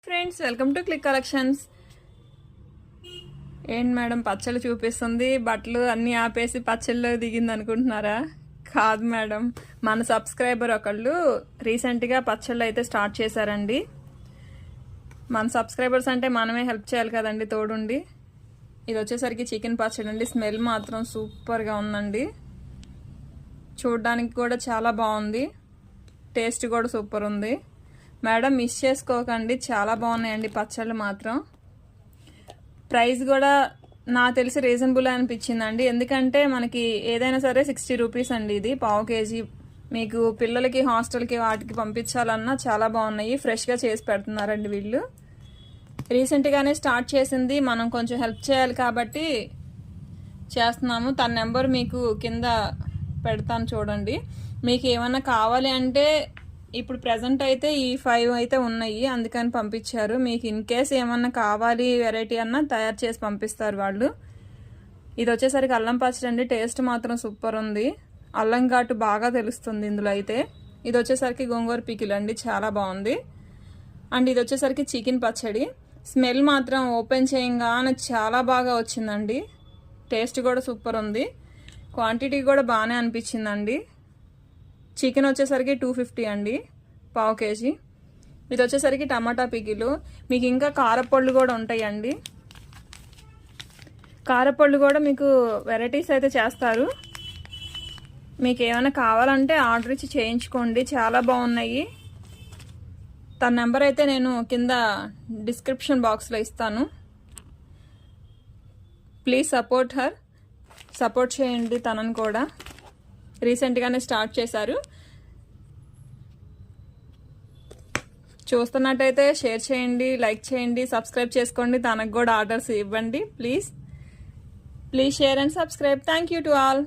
Friends welcome to click collections. ఏంటి madam పచ్చళ్ళు చూపిస్తుంది, బట్టలు అన్నీ ఆపేసి పచ్చళ్ళు దిగింది అనుకుంటున్నారా? కాదు మేడం, మన సబ్స్క్రైబర్ ఒకళ్ళు రీసెంట్గా పచ్చళ్ళు అయితే స్టార్ట్ చేశారండి. మన సబ్స్క్రైబర్స్ అంటే మనమే హెల్ప్ చేయాలి కదండి తోడుండి. ఇది వచ్చేసరికి చికెన్ పచ్చడి అండి. స్మెల్ మాత్రం సూపర్గా ఉందండి, చూడడానికి కూడా చాలా బాగుంది, టేస్ట్ కూడా సూపర్ ఉంది. మేడం మిస్ చేసుకోకండి, చాలా బాగున్నాయండి పచ్చళ్ళు మాత్రం. ప్రైస్ కూడా నాకు తెలిసి రీజనబుల్ అనిపించిందండి, ఎందుకంటే మనకి ఏదైనా సరే 60 రూపీస్ అండి. ఇది పావు కేజీ. మీకు పిల్లలకి హాస్టల్కి వాటికి పంపించాలన్నా చాలా బాగున్నాయి, ఫ్రెష్గా చేసి పెడుతున్నారండి వీళ్ళు. రీసెంట్గానే స్టార్ట్ చేసింది, మనం కొంచెం హెల్ప్ చేయాలి కాబట్టి చేస్తున్నాము. తన నెంబర్ మీకు కింద పెడతాను చూడండి. మీకు ఏమన్నా కావాలి అంటే ఇప్పుడు ప్రజెంట్ అయితే ఈ 5 అయితే ఉన్నాయి, అందుకని పంపించారు. మీకు ఇన్ కేస్ ఏమన్నా కావాలి వెరైటీ అన్నా తయారు చేసి పంపిస్తారు వాళ్ళు. ఇది వచ్చేసరికి అల్లం పచ్చడి అండి. టేస్ట్ మాత్రం సూపర్ ఉంది, అల్లం ఘాటు బాగా తెలుస్తుంది ఇందులో అయితే. ఇది వచ్చేసరికి గోంగూర పికిల్ అండి, చాలా బాగుంది. అండ్ ఇది వచ్చేసరికి చికెన్ పచ్చడి. స్మెల్ మాత్రం ఓపెన్ చేయంగానే చాలా బాగా వచ్చిందండి, టేస్ట్ కూడా సూపర్ ఉంది, క్వాంటిటీ కూడా బాగానే అనిపించిందండి. చికెన్ వచ్చేసరికి 250 అండి, పావు కేజీ. ఇది వచ్చేసరికి టమాటా పికిలు. మీకు ఇంకా కారపళ్ళు కూడా ఉంటాయండి, కారపళ్ళు కూడా మీకు వెరైటీస్ అయితే చేస్తారు. మీకు ఏమైనా కావాలంటే ఆర్డర్ ఇచ్చి చేయించుకోండి, చాలా బాగున్నాయి. తన నెంబర్ అయితే నేను కింద డిస్క్రిప్షన్ బాక్స్లో ఇస్తాను. ప్లీజ్ సపోర్ట్ హర్, సపోర్ట్ చేయండి తనను కూడా. రీసెంట్గానే స్టార్ట్ చేశారు. చూస్తున్నట్టయితే షేర్ చేయండి, లైక్ చేయండి, సబ్స్క్రైబ్ చేసుకోండి. తనకు కూడా ఆర్డర్స్ ఇవ్వండి please. Please share and subscribe. Thank you to all.